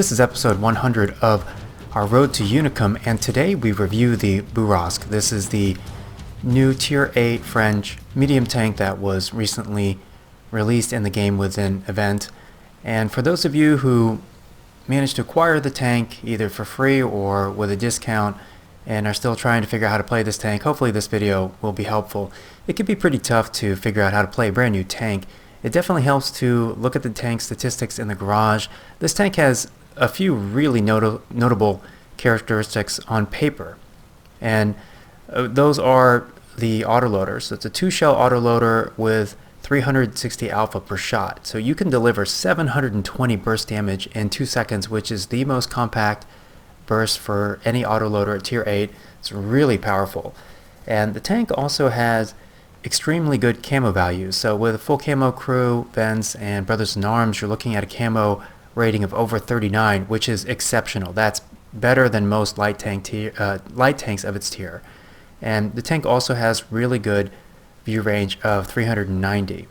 This is episode 100 of our Road to Unicum, and today we review the Bourrasque. This is the new Tier 8 French medium tank that was recently released in the game with an event. And for those of you who managed to acquire the tank either for free or with a discount and are still trying to figure out how to play this tank, hopefully this video will be helpful. It can be pretty tough to figure out how to play a brand new tank. It definitely helps to look at the tank statistics in the garage. This tank has a few really notable characteristics on paper, and those are the autoloaders. So it's a 2-shell autoloader with 360 alpha per shot, so you can deliver 720 burst damage in 2 seconds, which is the most compact burst for any autoloader at tier 8. It's really powerful, and the tank also has extremely good camo values. So with a full camo crew, vents, and brothers in arms, you're looking at a camo rating of over 39, which is exceptional. That's better than most light tanks of its tier. And the tank also has really good view range of 390.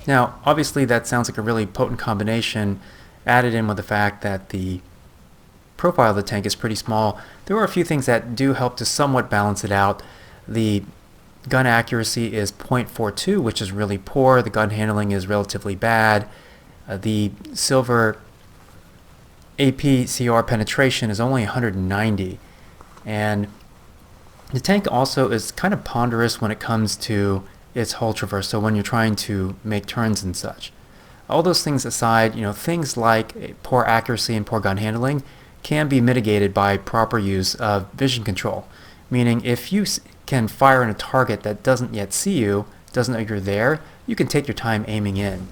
Now, obviously that sounds like a really potent combination, added in with the fact that the profile of the tank is pretty small. There are a few things that do help to somewhat balance it out. The gun accuracy is 0.42, which is really poor. The gun handling is relatively bad. The silver APCR penetration is only 190, and the tank also is kind of ponderous when it comes to its hull traverse, so when you're trying to make turns and such. All those things aside, things like poor accuracy and poor gun handling can be mitigated by proper use of vision control, meaning if you can fire on a target that doesn't yet see you, doesn't know you're there, you can take your time aiming in.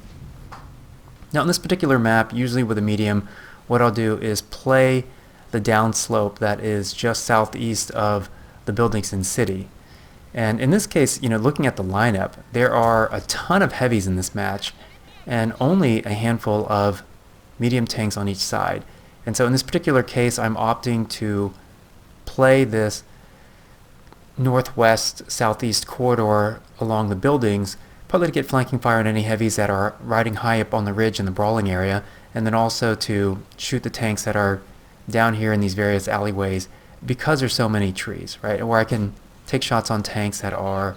Now in this particular map, usually with a medium, what I'll do is play the downslope that is just southeast of the buildings in city. And in this case, looking at the lineup, there are a ton of heavies in this match and only a handful of medium tanks on each side. And so in this particular case, I'm opting to play this northwest southeast corridor along the buildings, partly to get flanking fire on any heavies that are riding high up on the ridge in the brawling area, and then also to shoot the tanks that are down here in these various alleyways because there's so many trees, right? Where I can take shots on tanks that are,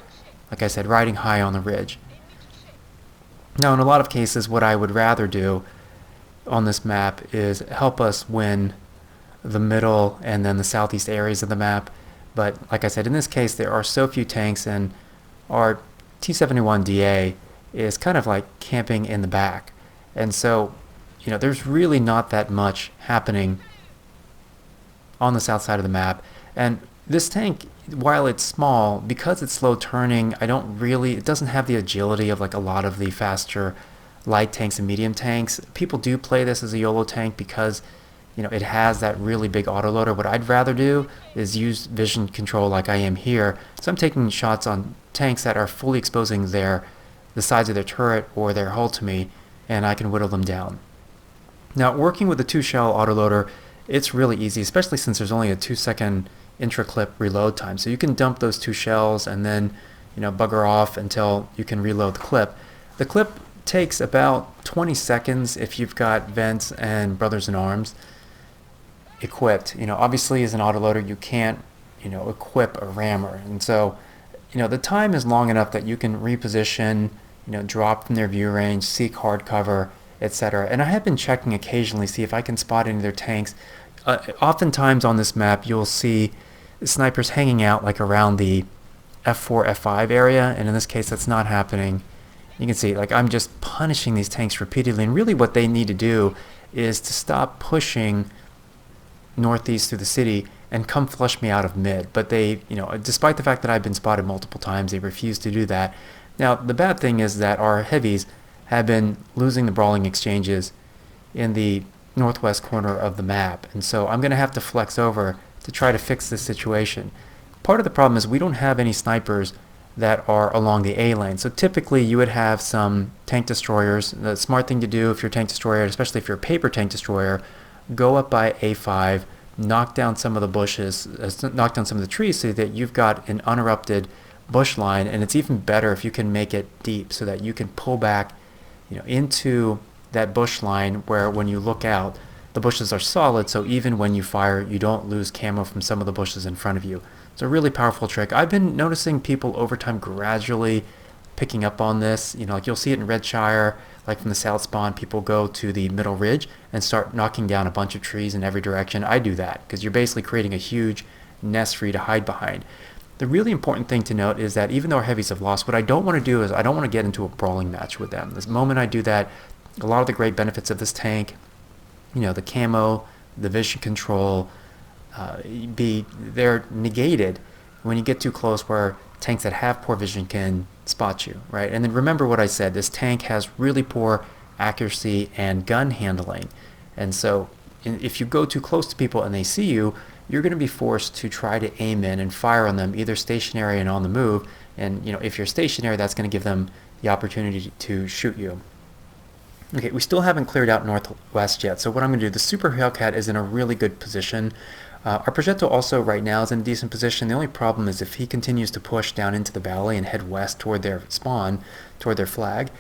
like I said, riding high on the ridge. Now in a lot of cases, what I would rather do on this map is help us win the middle and then the southeast areas of the map. But like I said, in this case, there are so few tanks, and our T-71DA is kind of like camping in the back. And so, there's really not that much happening on the south side of the map. And this tank, while it's small, because it's slow turning, it doesn't have the agility of like a lot of the faster light tanks and medium tanks. People do play this as a YOLO tank because it has that really big autoloader. What I'd rather do is use vision control like I am here. So I'm taking shots on tanks that are fully exposing the sides of their turret or their hull to me, and I can whittle them down. Now, working with the 2-shell autoloader, it's really easy, especially since there's only a 2-second intra-clip reload time. So you can dump those 2 shells and then bugger off until you can reload the clip. The clip takes about 20 seconds if you've got vents and brothers in arms equipped. Obviously as an autoloader you can't equip a rammer, and so the time is long enough that you can reposition, drop from their view range, seek hard cover, etc. And I have been checking occasionally, see if I can spot any of their tanks. Oftentimes on this map you'll see snipers hanging out like around the F4, F5 area, and in this case that's not happening. You can see like I'm just punishing these tanks repeatedly, and really what they need to do is to stop pushing northeast through the city and come flush me out of mid. But they, despite the fact that I've been spotted multiple times, they refuse to do that. Now the bad thing is that our heavies have been losing the brawling exchanges in the northwest corner of the map, and so I'm going to have to flex over to try to fix this situation. Part of the problem is we don't have any snipers that are along the A lane, so typically you would have some tank destroyers. The smart thing to do if you're a tank destroyer, especially if you're a paper tank destroyer, go up by A5, knock down some of the bushes, knock down some of the trees so that you've got an uninterrupted bush line, and it's even better if you can make it deep so that you can pull back into that bush line where when you look out, the the bushes are solid, so even when you fire, you don't lose camo from some of the bushes in front of you. It's a really powerful trick. I've been noticing people over time gradually picking up on this. Like you'll see it in Redshire, like from the south spawn, people go to the middle ridge and start knocking down a bunch of trees in every direction. I do that because you're basically creating a huge nest for you to hide behind. The really important thing to note is that even though our heavies have lost, what I don't want to do is I don't want to get into a brawling match with them. The moment I do that, a lot of the great benefits of this tank, the camo, the vision control, they're negated when you get too close where tanks that have poor vision can spot you, right? And then remember what I said, this tank has really poor accuracy and gun handling. And so if you go too close to people and they see you, you're going to be forced to try to aim in and fire on them, either stationary and on the move. And if you're stationary, that's going to give them the opportunity to shoot you. Okay, we still haven't cleared out northwest yet, so what I'm going to do, the Super Hellcat is in a really good position. Our Progetto also right now is in a decent position. The only problem is if he continues to push down into the valley and head west toward their spawn, toward their flag,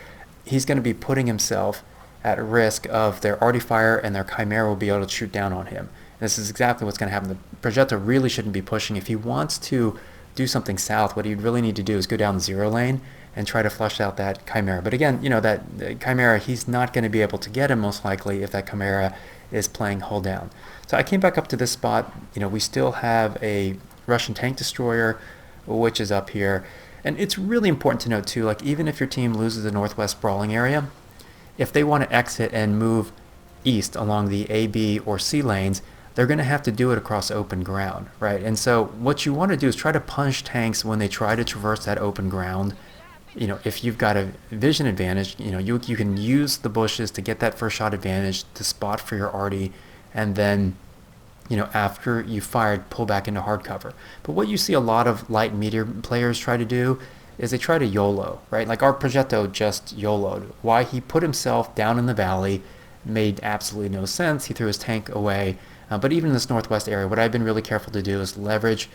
he's going to be putting himself at risk of their arty fire, and their Chimera will be able to shoot down on him. And this is exactly what's going to happen. The Progetto really shouldn't be pushing. If he wants to do something south, what he'd really need to do is go down the zero lane and try to flush out that Chimera. But again, that Chimera, he's not going to be able to get him most likely if that Chimera is playing hull down. So I came back up to this spot. We still have a Russian tank destroyer, which is up here. And it's really important to note too, like even if your team loses the northwest brawling area, if they want to exit and move east along the A, B, or C lanes, they're going to have to do it across open ground, right? And so what you want to do is try to punish tanks when they try to traverse that open ground. If you've got a vision advantage, you can use the bushes to get that first shot advantage to spot for your arty, and then, after you fired, pull back into hard cover. But what you see a lot of light and medium players try to do is they try to YOLO, right? Like our Progetto just YOLO'd. Why? He put himself down in the valley, made absolutely no sense. He threw his tank away. But even in this northwest area, what I've been really careful to do is leverage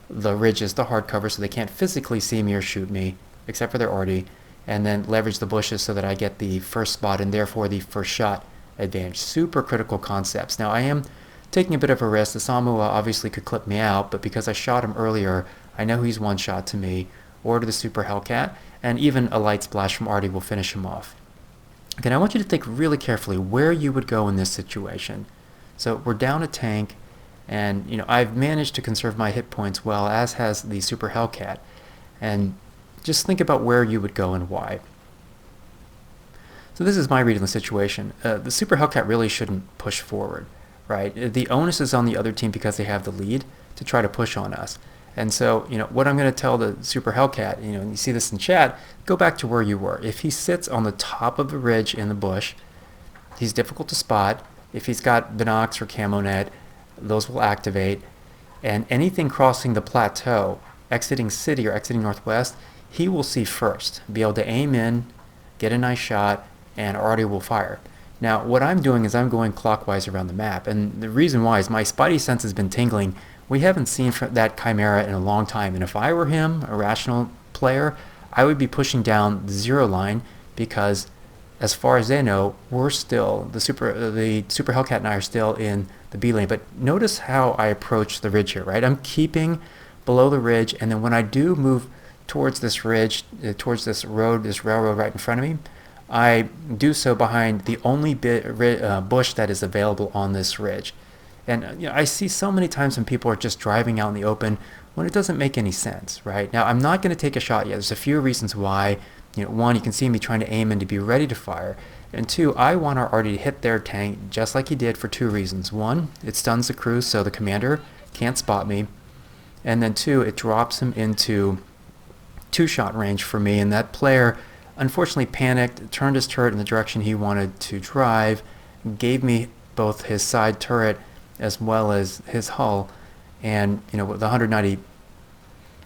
the ridges, the hard cover, so they can't physically see me or shoot me, except for their arty, and then leverage the bushes so that I get the first spot and therefore the first shot advantage. Super critical concepts. Now I am taking a bit of a risk. The Samoa obviously could clip me out, but because I shot him earlier, I know he's one shot to me or to the Super Hellcat, and even a light splash from arty will finish him off. Again, I want you to think really carefully where you would go in this situation. So we're down a tank, and I've managed to conserve my hit points well, as has the Super Hellcat. And just think about where you would go and why. So this is my read of the situation. The Super Hellcat really shouldn't push forward, right? The onus is on the other team because they have the lead to try to push on us. And so, what I'm going to tell the Super Hellcat, you see this in chat, go back to where you were. If he sits on the top of a ridge in the bush, he's difficult to spot. If he's got binocs or camo net, those will activate. And anything crossing the plateau, exiting city or exiting northwest, he will see first, be able to aim in, get a nice shot, and arty will fire. Now, what I'm doing is I'm going clockwise around the map, and the reason why is my spidey sense has been tingling. We haven't seen that Chimera in a long time, and if I were him, a rational player, I would be pushing down the zero line because, as far as they know, we're still, the Super Hellcat and I are still in the B lane. But notice how I approach the ridge here, right? I'm keeping below the ridge, and then when I do move towards this ridge, towards this road, this railroad right in front of me, I do so behind the only bush that is available on this ridge. And I see so many times when people are just driving out in the open when it doesn't make any sense, right? Now, I'm not going to take a shot yet. There's a few reasons why. One, you can see me trying to aim and to be ready to fire. And two, I want our arty to hit their tank just like he did for two reasons. One, it stuns the crew so the commander can't spot me. And then two, it drops him into two-shot range for me, and that player unfortunately panicked, turned his turret in the direction he wanted to drive, gave me both his side turret as well as his hull, and with the 190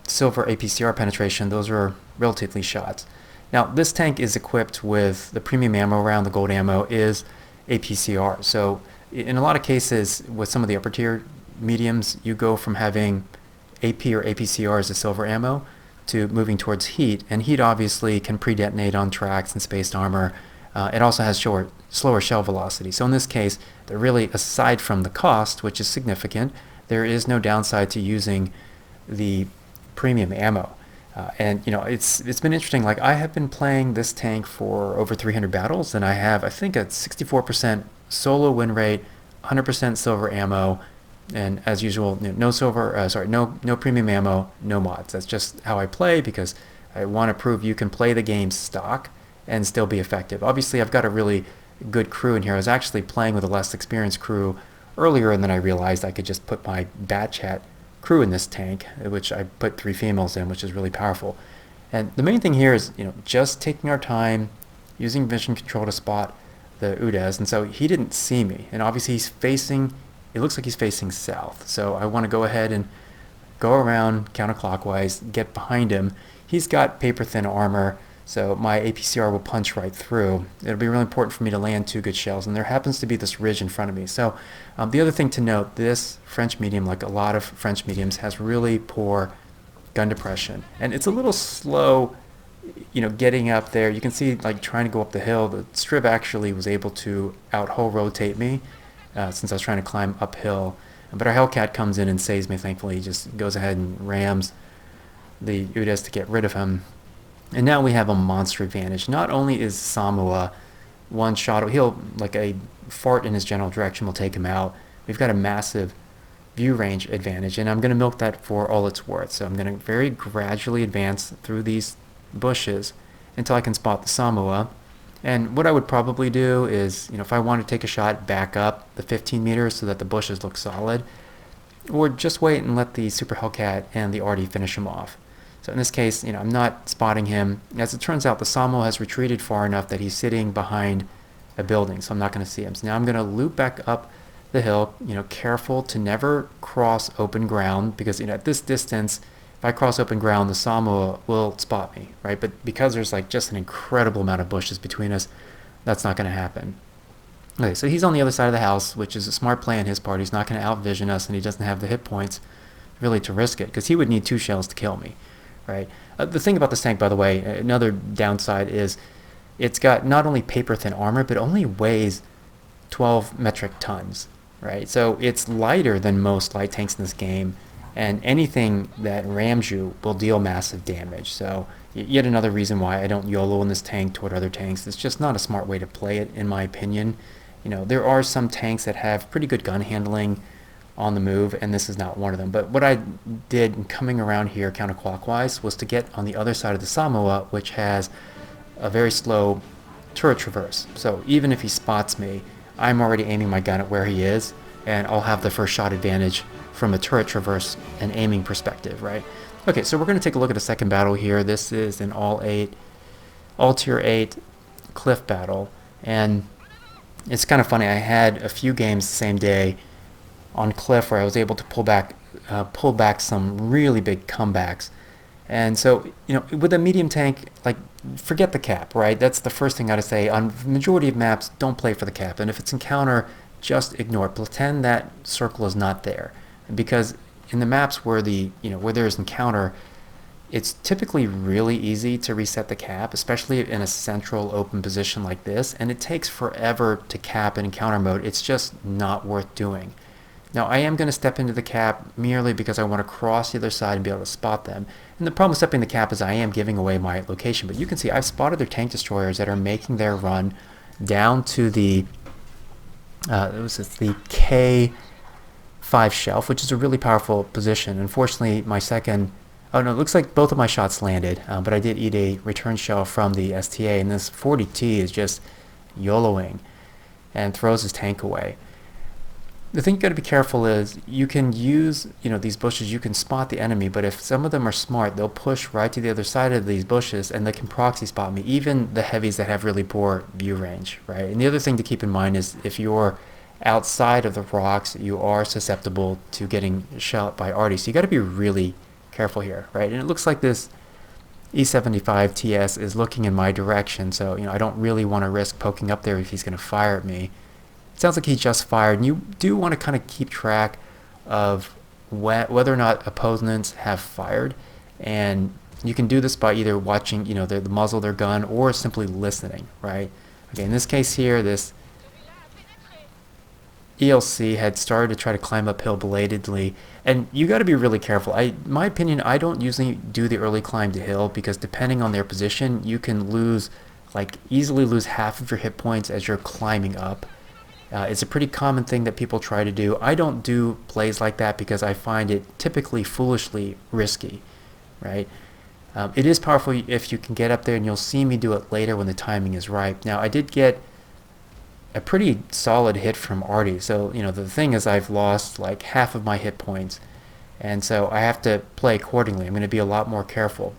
silver APCR penetration, those are relatively shots. Now, this tank is equipped with the premium ammo round. The gold ammo is APCR. So in a lot of cases, with some of the upper tier mediums, you go from having AP or APCR as a silver ammo to moving towards heat. And heat obviously can pre-detonate on tracks and spaced armor. It also has slower shell velocity. So in this case, there really, aside from the cost, which is significant, there is no downside to using the premium ammo. And it's been interesting. Like, I have been playing this tank for over 300 battles, and I have, I think, a 64% solo win rate, 100% silver ammo, and as usual, no premium ammo, no mods. That's just how I play, because I want to prove you can play the game stock and still be effective. Obviously, I've got a really good crew in here. I was actually playing with a less experienced crew earlier, and then I realized I could just put my bat chat crew in this tank, which I put 3 females in, which is really powerful. And the main thing here is, just taking our time, using vision control to spot the Udes. And so he didn't see me, and obviously it looks like he's facing south. So I want to go ahead and go around counterclockwise, get behind him. He's got paper thin armor, so my APCR will punch right through. It'll be really important for me to land 2 good shells, and there happens to be this ridge in front of me. So the other thing to note, this French medium, like a lot of French mediums, has really poor gun depression, and it's a little slow, getting up there. You can see, like, trying to go up the hill, the Striv actually was able to out-hole rotate me since I was trying to climb uphill. But our Hellcat comes in and saves me, thankfully. He just goes ahead and rams the Udes to get rid of him. And now we have a monster advantage. Not only is Samoa one shot, he'll, like a fart in his general direction will take him out. We've got a massive view range advantage, and I'm going to milk that for all it's worth. So I'm going to very gradually advance through these bushes until I can spot the Samoa. And what I would probably do is, if I want to take a shot, back up the 15 meters so that the bushes look solid, or just wait and let the Super Hellcat and the Arty finish him off. So in this case, I'm not spotting him. As it turns out, the Samoa has retreated far enough that he's sitting behind a building, so I'm not going to see him. So now I'm going to loop back up the hill, careful to never cross open ground, because at this distance, if I cross open ground, the Samoa will spot me, right? But because there's like just an incredible amount of bushes between us, that's not going to happen. Okay, so he's on the other side of the house, which is a smart play on his part. He's not going to outvision us, and he doesn't have the hit points really to risk it, because he would need 2 shells to kill me. Right. The thing about this tank, by the way, another downside is it's got not only paper thin armor, but only weighs 12 metric tons. Right. So it's lighter than most light tanks in this game, and anything that rams you will deal massive damage. So yet another reason why I don't YOLO in this tank toward other tanks. It's just not a smart way to play it, in my opinion. There are some tanks that have pretty good gun handling on the move, and this is not one of them. But what I did in coming around here counterclockwise was to get on the other side of the Samoa, which has a very slow turret traverse. So even if he spots me, I'm already aiming my gun at where he is, and I'll have the first shot advantage from a turret traverse and aiming perspective, right? Okay, so we're going to take a look at a second battle here. This is an all tier 8 Cliff battle, and it's kind of funny. I had a few games the same day on Cliff where I was able to pull back some really big comebacks. And so, with a medium tank, like, forget the cap, right? That's the first thing I gotta say. On the majority of maps, don't play for the cap. And if it's encounter, just ignore it. Pretend that circle is not there. Because in the maps where where there's encounter, it's typically really easy to reset the cap, especially in a central open position like this. And it takes forever to cap in encounter mode. It's just not worth doing. Now, I am going to step into the cap merely because I want to cross the other side and be able to spot them. And the problem with stepping the cap is I am giving away my location. But you can see I've spotted their tank destroyers that are making their run down to the the K5 shelf, which is a really powerful position. Unfortunately, it looks like both of my shots landed, but I did eat a return shell from the STA, and this 40T is just YOLOing and throws his tank away. The thing you got to be careful is you can use, these bushes, you can spot the enemy, but if some of them are smart, they'll push right to the other side of these bushes and they can proxy spot me, even the heavies that have really poor view range, right? And the other thing to keep in mind is if you're outside of the rocks, you are susceptible to getting shot by Arty. So you got to be really careful here, right? And it looks like this E75 TS is looking in my direction, so I don't really want to risk poking up there if he's going to fire at me. It sounds like he just fired, and you do want to kind of keep track of whether or not opponents have fired, and you can do this by either watching the muzzle of their gun or simply listening, right? Okay, in this case here, this ELC had started to try to climb uphill belatedly, and you got to be really careful. My opinion, I don't usually do the early climb to hill because depending on their position, you can lose, like easily lose half of your hit points as you're climbing up. It's a pretty common thing that people try to do. I don't do plays like that because I find it typically foolishly risky, right? It is powerful if you can get up there, and you'll see me do it later when the timing is right. Now, I did get a pretty solid hit from Artie, so the thing is I've lost like half of my hit points, and so I have to play accordingly. I'm going to be a lot more careful.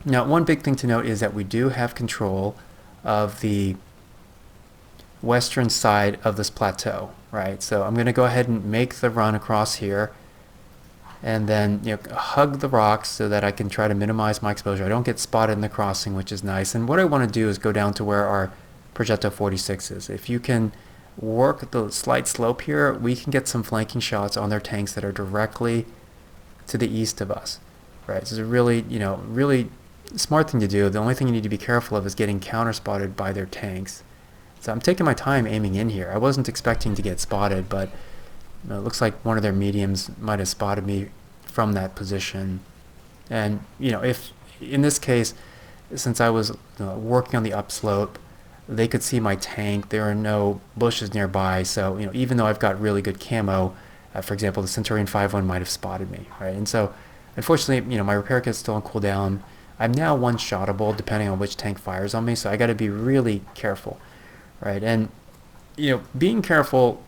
Now, one big thing to note is that we do have control of the western side of this plateau, right? So I'm going to go ahead and make the run across here, and then hug the rocks so that I can try to minimize my exposure. I don't get spotted in the crossing, which is nice. And what I want to do is go down to where our Progetto 46 is. If you can work the slight slope here, we can get some flanking shots on their tanks that are directly to the east of us, right? This is a really, really smart thing to do. The only thing you need to be careful of is getting counter spotted by their tanks. So I'm taking my time aiming in here. I wasn't expecting to get spotted, but it looks like one of their mediums might have spotted me from that position. And if in this case, since I was working on the upslope, they could see my tank. There are no bushes nearby, so even though I've got really good camo, for example, the Centurion 5-1 might have spotted me, right? And so unfortunately, my repair kit's still on cooldown. I'm now one-shotable depending on which tank fires on me, so I got to be really careful, right? And being careful,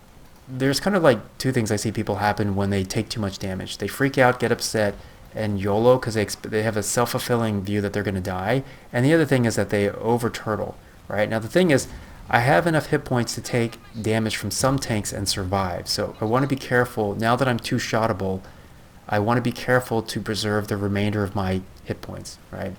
there's kind of like two things I see people happen when they take too much damage. They freak out, get upset, and YOLO because they have a self-fulfilling view that they're going to die. And the other thing is that they over-turtle, right? Now the thing is, I have enough hit points to take damage from some tanks and survive. So I want to be careful. Now that I'm two-shotable, I want to be careful to preserve the remainder of my hit points, right?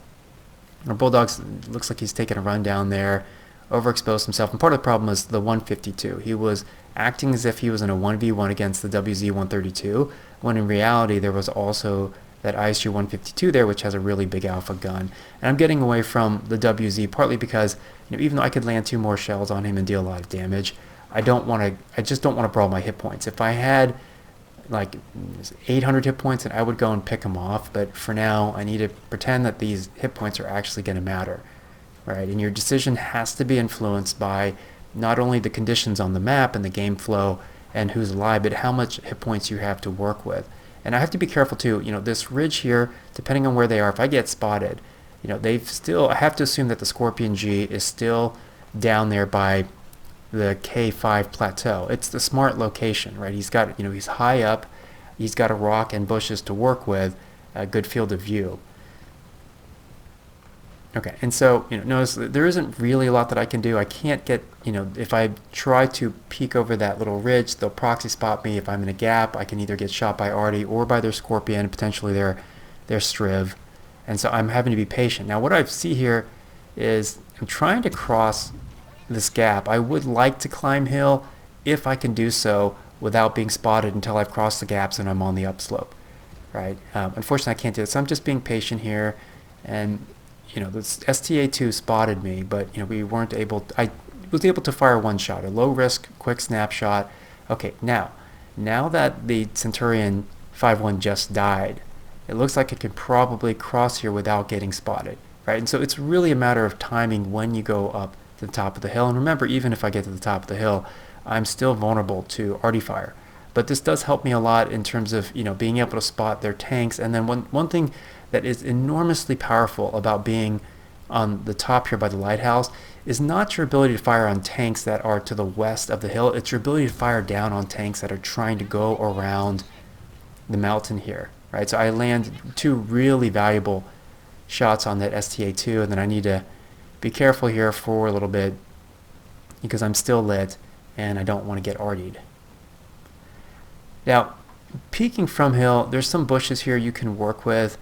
Our Bulldog's looks like he's taking a run down there, overexposed himself. And part of the problem is the 152. He was acting as if he was in a 1v1 against the WZ-132, when in reality there was also that ISU 152 there, which has a really big alpha gun. And I'm getting away from the WZ partly because even though I could land 2 more shells on him and deal a lot of damage, I just don't want to brawl my hit points. If I had like 800 hit points, and I would go and pick him off, but for now I need to pretend that these hit points are actually going to matter, right? And your decision has to be influenced by not only the conditions on the map and the game flow and who's alive, but how much hit points you have to work with. And I have to be careful too, this ridge here, depending on where they are, if I get spotted, I have to assume that the Scorpion G is still down there by the K5 plateau. It's the smart location, right? He's got, he's high up, he's got a rock and bushes to work with, a good field of view. Okay, and so, notice there isn't really a lot that I can do. I can't get, if I try to peek over that little ridge, they'll proxy spot me. If I'm in a gap, I can either get shot by Artie or by their Scorpion, potentially their Striv. And so I'm having to be patient. Now, what I see here is I'm trying to cross this gap. I would like to climb hill if I can do so without being spotted until I've crossed the gaps and I'm on the upslope, right? Unfortunately, I can't do it. So I'm just being patient here, and this STA2 spotted me, but we weren't able. I was able to fire one shot, a low risk, quick snapshot. Okay, now that the Centurion 5-1 just died, it looks like it could probably cross here without getting spotted, right? And so it's really a matter of timing when you go up to the top of the hill. And remember, even if I get to the top of the hill, I'm still vulnerable to arty fire. But this does help me a lot in terms of being able to spot their tanks. And then one thing that is enormously powerful about being on the top here by the lighthouse is not your ability to fire on tanks that are to the west of the hill. It's your ability to fire down on tanks that are trying to go around the mountain here, right? So I land 2 really valuable shots on that STA2, and then I need to be careful here for a little bit because I'm still lit and I don't want to get artied. Now, peeking from hill, there's some bushes here you can work with.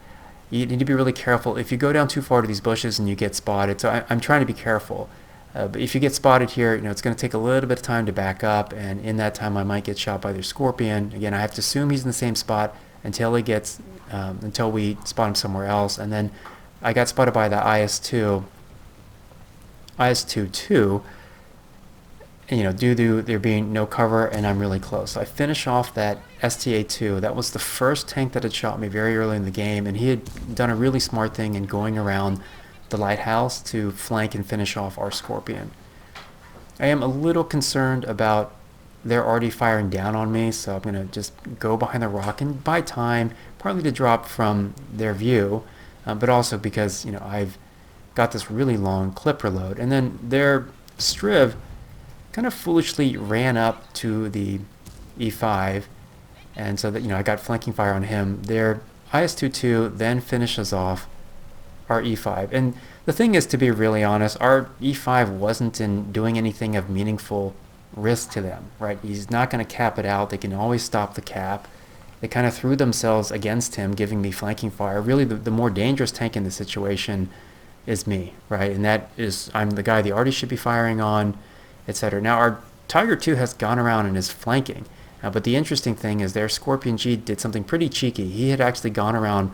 You need to be really careful. If you go down too far to these bushes and you get spotted, so I'm trying to be careful. But if you get spotted here, it's going to take a little bit of time to back up, and in that time I might get shot by their Scorpion. Again, I have to assume he's in the same spot until we spot him somewhere else. And then I got spotted by the IS-2 too. due to there being no cover and I'm really close. So I finish off that STA-2. That was the first tank that had shot me very early in the game, and he had done a really smart thing in going around the lighthouse to flank and finish off our Scorpion. I am a little concerned about they're already firing down on me, so I'm going to just go behind the rock and buy time, partly to drop from their view, but also because I've got this really long clip reload. And then their Striv kind of foolishly ran up to the E5, and so that I got flanking fire on him. Their IS-22 then finishes off our E5, and the thing is, to be really honest, our E5 wasn't in doing anything of meaningful risk to them, right? He's not going to cap it out. They can always stop the cap. They kind of threw themselves against him, giving me flanking fire. Really, the more dangerous tank in the situation is me, right? And that is, I'm the guy the arty should be firing on, etc. Now, our Tiger 2 has gone around and is flanking. But the interesting thing is their Scorpion G did something pretty cheeky. He had actually gone around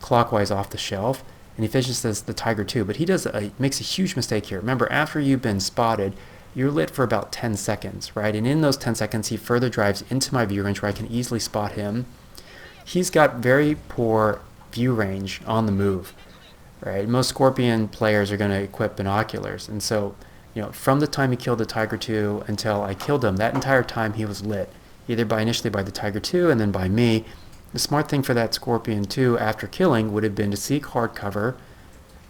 clockwise off the shelf, and he finishes the Tiger 2. But he makes a huge mistake here. Remember, after you've been spotted, you're lit for about 10 seconds, right? And in those 10 seconds, he further drives into my view range where I can easily spot him. He's got very poor view range on the move, right? Most Scorpion players are going to equip binoculars. And so, from the time he killed the Tiger 2 until I killed him, that entire time he was lit, either initially by the Tiger 2 and then by me. The smart thing for that Scorpion 2 after killing would have been to seek hard cover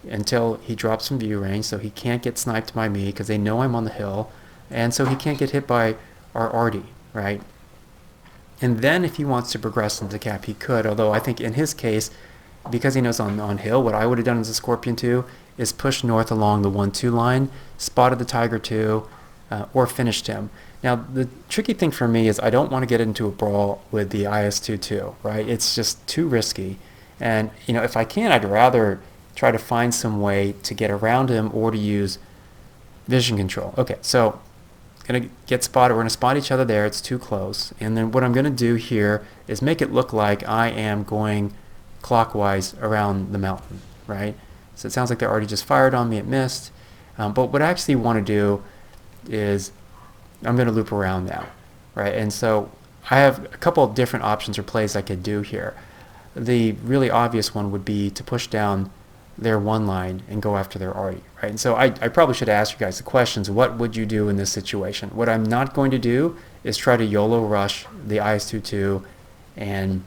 until he drops some view range, so he can't get sniped by me because they know I'm on the hill, and so he can't get hit by our arty, right? And then if he wants to progress into cap, he could, although I think in his case, because he knows on hill, what I would have done as a Scorpion 2 is push north along the 1-2 line, spotted the Tiger 2, or finished him. Now, the tricky thing for me is I don't want to get into a brawl with the IS-22, right? It's just too risky. And, if I can, I'd rather try to find some way to get around him or to use vision control. Okay, so going to get spotted. We're going to spot each other there. It's too close. And then what I'm going to do here is make it look like I am going clockwise around the mountain, right? So it sounds like they already just fired on me. It missed. But what I actually want to do is I'm going to loop around now, right? And so I have a couple of different options or plays I could do here. The really obvious one would be to push down their one line and go after their arty, right? And so I probably should ask you guys the questions. What would you do in this situation? What I'm not going to do is try to YOLO rush the IS-22 and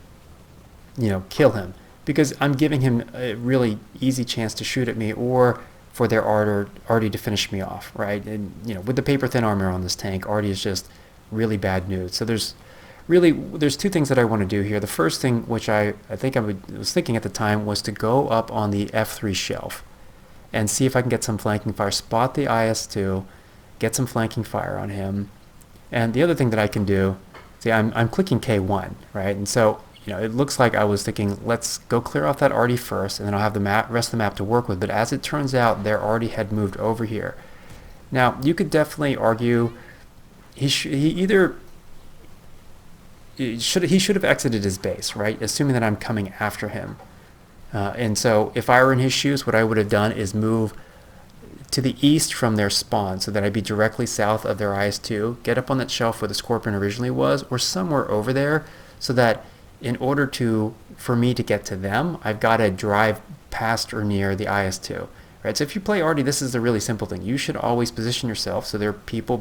kill him, because I'm giving him a really easy chance to shoot at me or for their arty to finish me off, right? And with the paper thin armor on this tank, arty is just really bad news. So there's two things that I want to do here. The first thing, which I think I was thinking at the time, was to go up on the F3 shelf and see if I can get some flanking fire, spot the IS-2, get some flanking fire on him. And the other thing that I can do, see, I'm clicking K1, right? And so it looks like I was thinking, let's go clear off that arty first, and then I'll have the rest of the map to work with. But as it turns out, their arty had moved over here. Now, you could definitely argue he should have exited his base, right? Assuming that I'm coming after him. And so if I were in his shoes, what I would have done is move to the east from their spawn so that I'd be directly south of their IS-2, get up on that shelf where the Scorpion originally was, or somewhere over there, so that in order for me to get to them, I've got to drive past or near the IS-2, right? So if you play arty, this is a really simple thing. You should always position yourself so there are people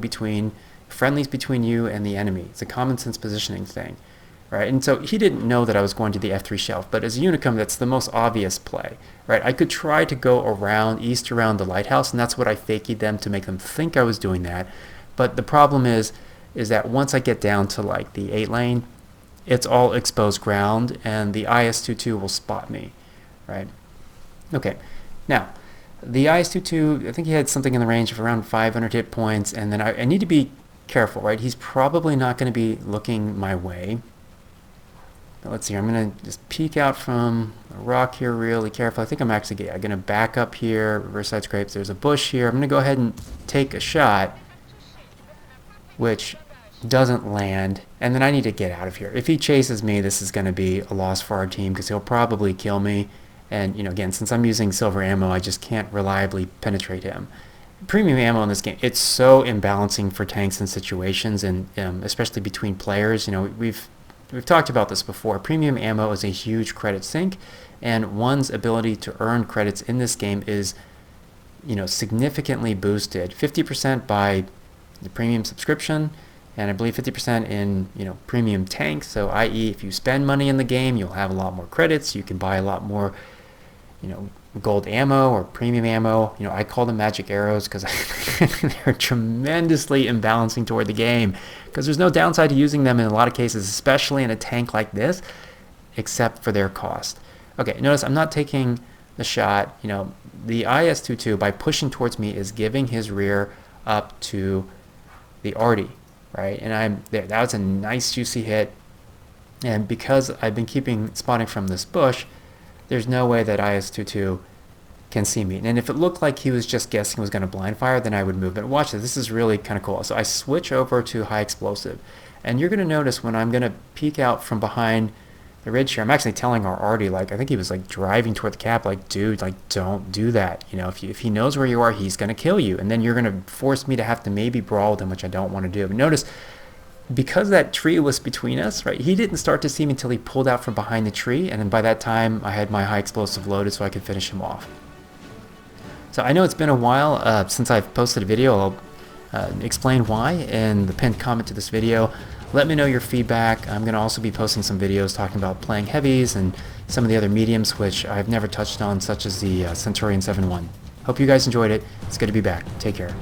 friendlies between you and the enemy. It's a common sense positioning thing, right? And so he didn't know that I was going to the F3 shelf, but as a Unicum, that's the most obvious play, right? I could try to go east around the lighthouse, and that's what I faked them to make them think I was doing that. But the problem is that once I get down to like the 8 lane, it's all exposed ground, and the IS-22 will spot me, right? Okay, now, the IS-22, I think he had something in the range of around 500 hit points, and then I need to be careful, right? He's probably not going to be looking my way. But let's see, I'm going to just peek out from a rock here really careful. I think I'm actually going to back up here, reverse side scrapes. There's a bush here. I'm going to go ahead and take a shot, which doesn't land, and then I need to get out of here. If he chases me, this is going to be a loss for our team because he'll probably kill me. And again, since I'm using silver ammo, I just can't reliably penetrate him. premium ammo in this game, it's so imbalancing for tanks and situations, and especially between players. You know, we've talked about this before. Premium ammo is a huge credit sink, and one's ability to earn credits in this game is, you know, significantly boosted. 50% by the premium subscription, and I believe 50% in, you know, premium tanks. So i.e. if you spend money in the game, you'll have a lot more credits. You can buy a lot more, you know, gold ammo or premium ammo. You know, I call them magic arrows because they're tremendously imbalancing toward the game, because there's no downside to using them in a lot of cases, especially in a tank like this, except for their cost. Okay, notice I'm not taking the shot. You know, the IS-22 by pushing towards me is giving his rear up to the arty, right? And I'm there. That was a nice juicy hit, and because I've been keeping spotting from this bush, there's no way that IS-22 can see me. And if it looked like he was just guessing was going to blind fire, then I would move. But watch this. This is really kind of cool. So I switch over to high explosive, and you're going to notice when I'm going to peek out from behind the ridge here, I'm actually telling our arty, like, I think he was like driving toward the cap, like, dude, like, don't do that. You know, if he knows where you are, he's going to kill you. And then you're going to force me to have to maybe brawl with him, which I don't want to do. But notice, because that tree was between us, right, he didn't start to see me until he pulled out from behind the tree, and then by that time I had my high explosive loaded so I could finish him off. So I know it's been a while since I've posted a video. I'll explain why in the pinned comment to this video. Let me know your feedback. I'm going to also be posting some videos talking about playing heavies and some of the other mediums which I've never touched on, such as the Centurion 7.1. Hope you guys enjoyed it. It's good to be back. Take care.